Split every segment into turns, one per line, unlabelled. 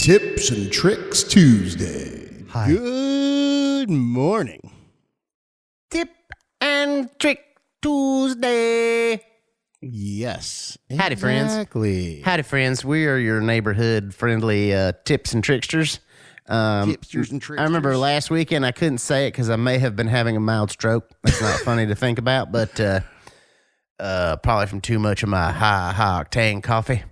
Tips and Tricks Tuesday.
Hi.
Good morning.
Tip and Trick Tuesday.
Yes.
Howdy, friends.
Exactly.
Howdy, friends. We are your neighborhood friendly tips and tricksters.
Tipsters and tricksters.
I remember last weekend I couldn't say it because I may have been having a mild stroke. That's not funny to think about, but probably from too much of my high octane coffee.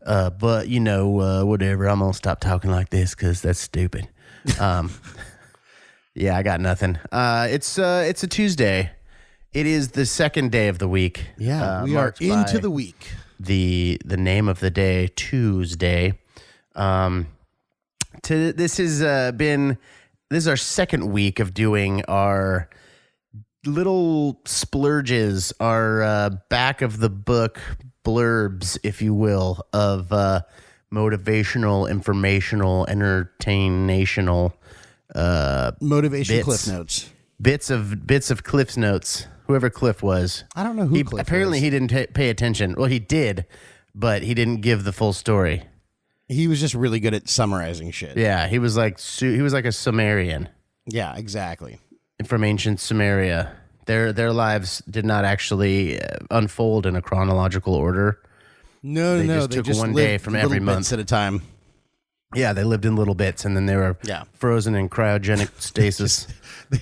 But you know, whatever. I'm gonna stop talking like this because that's stupid. Yeah, I got nothing. It's a Tuesday. It is the second day of the week.
Yeah, we are into the week.
The name of the day, Tuesday. This is our second week of doing our little splurges, our back of the book blurbs, if you will, of motivational, informational, entertainational
Motivation
bits.
Cliff Notes.
Bits of Cliff's Notes. Whoever Cliff was.
I don't know who Cliff
apparently
was.
He didn't pay attention. Well, he did, but he didn't give the full story.
He was just really good at summarizing shit.
Yeah, he was like a Sumerian
Yeah, exactly.
from ancient Sumeria. Their lives did not actually unfold in a chronological order.
No,
They just took one day
lived
from
little
every
bits
month.
at a time.
Yeah, they lived in little bits, and then they were frozen in cryogenic stasis.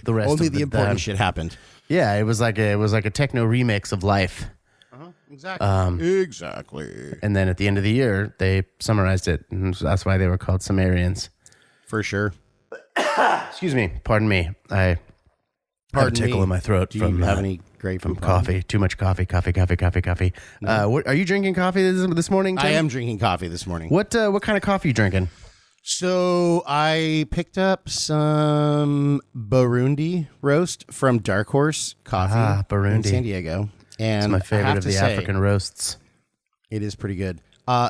The rest
Only
of
the
the
important
time.
shit happened.
Yeah, it was like a techno remix of life.
Exactly. Exactly.
And then at the end of the year, they summarized it, and that's why they were called Sumerians.
For sure.
Excuse me. Pardon me. I have a tickle in my throat
Do
from
you have any great
from coffee. Too much coffee. No. What, are you drinking coffee this morning, Tim?
I am drinking coffee this morning.
What kind of coffee are you drinking?
So I picked up some Burundi roast from Dark Horse Coffee
Burundi.
in San Diego. And
It's my
I
favorite
have
of
to
the
say,
African roasts.
It is pretty good.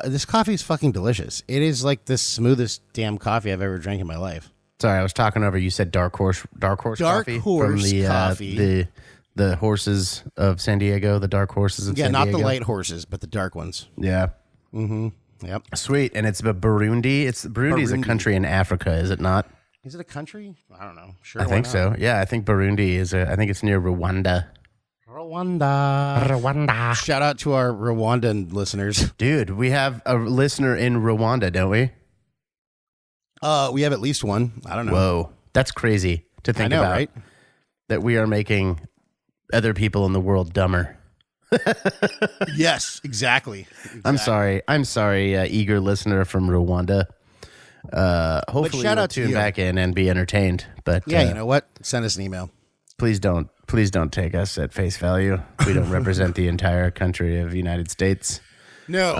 This coffee is fucking delicious. It is like the smoothest damn coffee I've ever drank in my life.
Sorry, I was talking over. You said Dark Horse coffee from the
coffee.
The horses of San Diego, the dark horses of San Diego.
Yeah, not the light horses, but the dark ones.
Yeah.
Mm-hmm. Yep.
Sweet, and it's Burundi. Burundi is a country in Africa, is it not?
Is it a country? I don't know. Sure,
I think so. Yeah, I think Burundi is. I think it's near Rwanda.
Rwanda. Shout out to our Rwandan listeners.
Dude, we have a listener in Rwanda, don't we?
We have at least one. I don't know.
Whoa, that's crazy to think about.
Right?
That we are making other people in the world dumber.
Yes, exactly.
I'm sorry, eager listener from Rwanda. Hopefully,
shout
you'll
out to
tune
you.
back in and be entertained. But
Yeah, you know what? Send us an email.
please don't take us at face value. We don't represent the entire country of the United States.
No,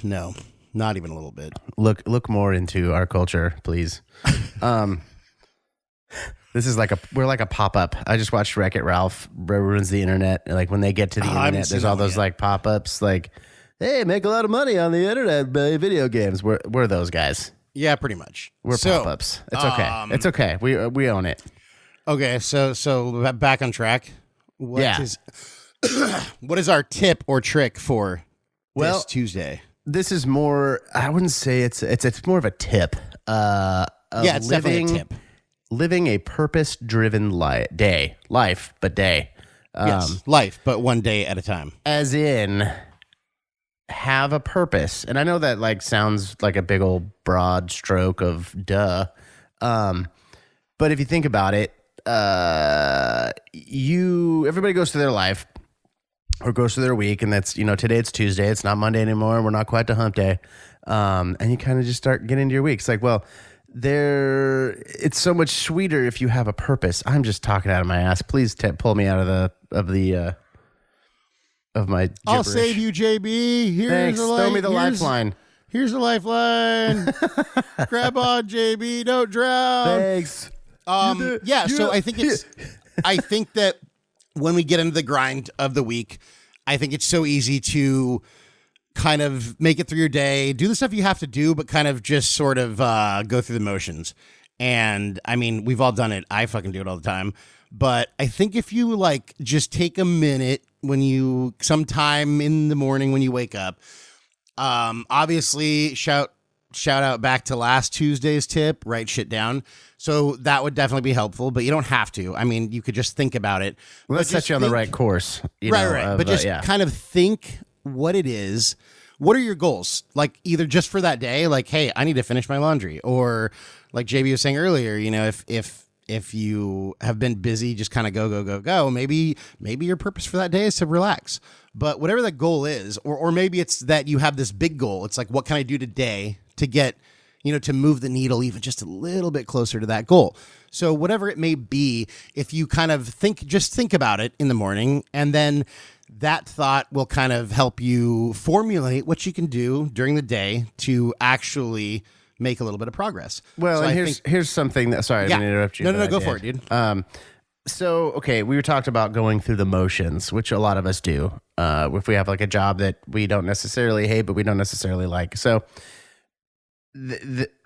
no, not even a little bit.
Look more into our culture, please. This is we're like a pop-up. I just watched Wreck-It Ralph ruins the internet. Like when they get to the internet, there's all those like pop-ups like, hey, make a lot of money on the internet by video games. We're those guys.
Yeah, pretty much.
We're pop-ups. It's okay. It's okay. We own it.
Okay, so back on track. What is our tip or trick for this Tuesday?
This is more. I wouldn't say it's more of a tip.
It's definitely a tip.
Living a purpose-driven life, but day.
Yes, life, but one day at a time.
As in, have a purpose. And I know that like sounds like a big old broad stroke of duh. But if you think about it, everybody goes through their life or goes through their week, and that's, today it's Tuesday, it's not Monday anymore, we're not quite to hump day. And you kind of just start getting into your week. It's like, well, it's so much sweeter if you have a purpose. I'm just talking out of my ass. Please pull me out of my gibberish.
I'll save you, JB.
Thanks. Throw me the lifeline.
Here's the lifeline. Grab on, JB. Don't drown.
Thanks.
So I think that when we get into the grind of the week, I think it's so easy to kind of make it through your day, do the stuff you have to do, but kind of just sort of go through the motions. And I mean, we've all done it. I fucking do it all the time. But I think if you just take a minute sometime in the morning when you wake up. Obviously shout out back to last Tuesday's tip, write shit down. So that would definitely be helpful, but you don't have to. I mean, you could just think about it.
Well, let's set you on the right course.
Right. But just kind of think what it is. What are your goals? Like either just for that day, like, hey, I need to finish my laundry, or like JB was saying earlier, if you have been busy, just kind of go. Maybe your purpose for that day is to relax. But whatever that goal is, or maybe it's that you have this big goal. It's like, what can I do today to get, to move the needle even just a little bit closer to that goal? So whatever it may be, if you kind of think about it in the morning, and then that thought will kind of help you formulate what you can do during the day to actually make a little bit of progress.
Well, so and here's something that, sorry, I didn't interrupt you.
No, go for it, dude.
So, okay, we were talked about going through the motions, which a lot of us do. If we have like a job that we don't necessarily hate, but we don't necessarily like. So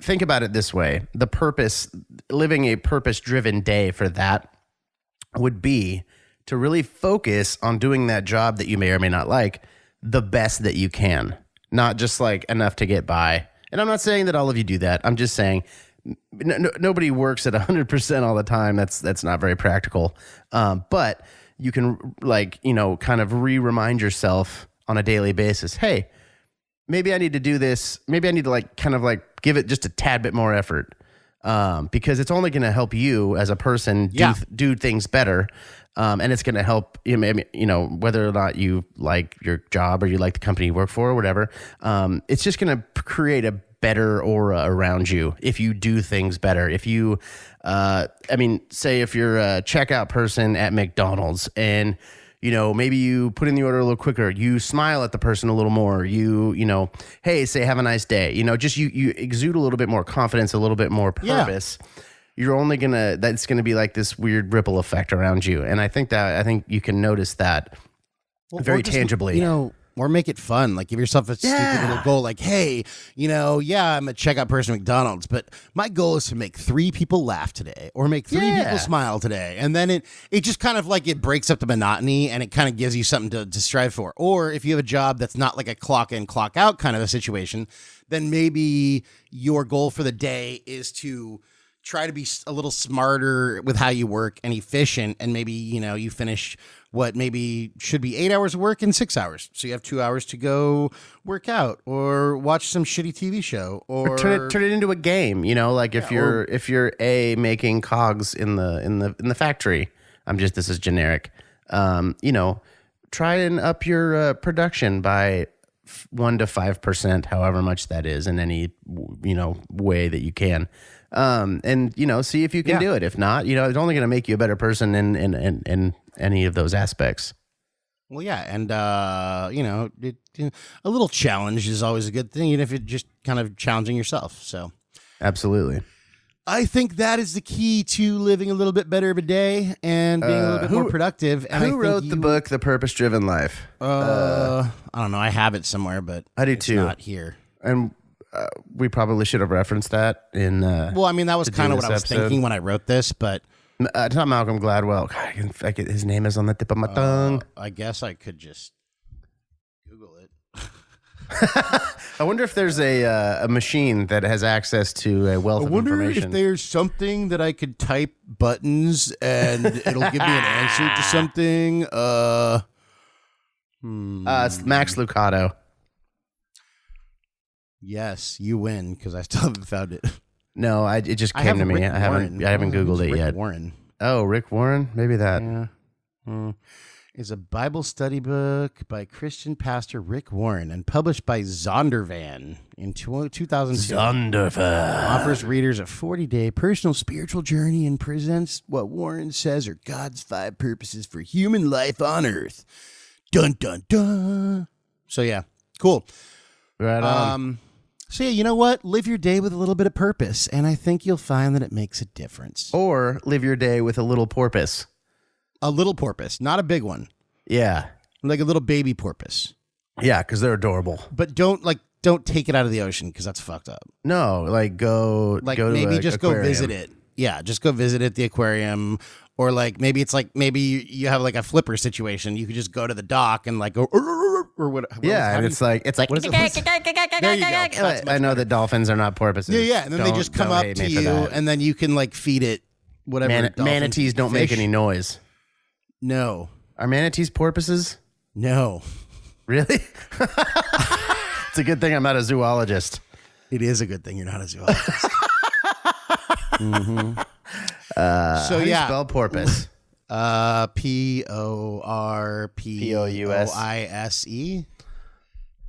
think about it this way. The purpose, living a purpose-driven day for that would be to really focus on doing that job that you may or may not like the best that you can, not just like enough to get by. And I'm not saying that all of you do that. I'm just saying nobody works at 100% all the time. That's not very practical. But you can kind of remind yourself on a daily basis, hey, maybe I need to do this. Maybe I need to give it just a tad bit more effort. Because it's only going to help you as a person do things better. And it's going to help whether or not you like your job or you like the company you work for or whatever. It's just going to create a better aura around you if you do things better. If you, say if you're a checkout person at McDonald's and maybe you put in the order a little quicker, you smile at the person a little more, hey, say have a nice day, just you exude a little bit more confidence, a little bit more purpose. You're that's gonna be like this weird ripple effect around you. And I think you can notice that very tangibly.
Or make it fun. Like give yourself a stupid little goal. Like, hey, I'm a checkout person at McDonald's, but my goal is to make 3 people laugh today, or make 3 people smile today. And then it just kind of like it breaks up the monotony, and it kind of gives you something to strive for. Or if you have a job that's not like a clock in, clock out kind of a situation, then maybe your goal for the day is to try to be a little smarter with how you work and efficient. And maybe, you finish what maybe should be 8 hours of work in 6 hours. So you have 2 hours to go work out or watch some shitty TV show or
turn it into a game, if you're making cogs in the factory. This is generic. Try and up your production by 1 to 5%, however much that is, in any way that you can. And see if you can do it. If not, it's only going to make you a better person in any of those aspects.
Well, yeah, and a little challenge is always a good thing, even if it's just kind of challenging yourself. So,
absolutely,
I think that is the key to living a little bit better of a day and being a little bit more productive. And
who wrote the book, The Purpose-Driven Life?
I don't know. I have it somewhere, but
I do too.
Not here.
And we probably should have referenced that in.
That was kind of what I was thinking when I wrote this, but.
It's not Malcolm Gladwell. God, his name is on the tip of my tongue.
I guess I could just Google it.
I wonder if there's a machine that has access to a wealth of information. I wonder
if there's something that I could type buttons and it'll give me an answer to something.
It's Max Lucado.
Yes, you win because I still haven't found it.
No, it just came to me. I haven't Googled it yet.
Warren.
Oh, Rick Warren? Maybe that.
Yeah. Is a Bible study book by Christian pastor Rick Warren and published by Zondervan in 2002.
Zondervan
offers readers a 40-day personal spiritual journey and presents what Warren says are God's 5 purposes for human life on earth. Dun, dun, dun. So, yeah. Cool.
Right on.
So, yeah, you know what? Live your day with a little bit of purpose, and I think you'll find that it makes a difference.
Or live your day with a little porpoise.
A little porpoise, not a big one.
Yeah.
Like a little baby porpoise.
Yeah, because they're adorable.
But don't take it out of the ocean because that's fucked up.
No, go
maybe just
aquarium.
Go visit it. Yeah, just go visit it, the aquarium, Or like maybe it's like maybe you have like a flipper situation. You could just go to the dock and like go or what?
Yeah, and it's like
What is it? There you go.
I know that dolphins are not porpoises.
Yeah, and then they just come up to you, and then you can like feed it whatever.
Manatees don't make any noise.
No.
Are manatees porpoises?
No.
Really? It's a good thing I'm not a zoologist.
It is a good thing you're not a zoologist.
Mm-hmm.
So
how do you spell porpoise?
Porpoise.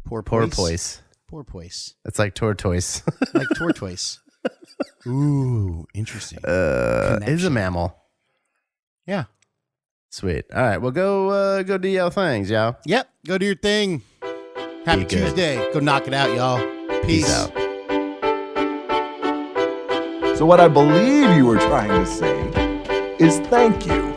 Porpoise.
Porpoise.
It's like tortoise.
Like tortoise. Ooh, interesting.
It's a mammal.
Yeah.
Sweet. All right. Well, go do your things, y'all.
Yep. Go do your thing. Happy Tuesday. Go knock it out, y'all. Peace
out.
So what I believe you were trying to say is thank you.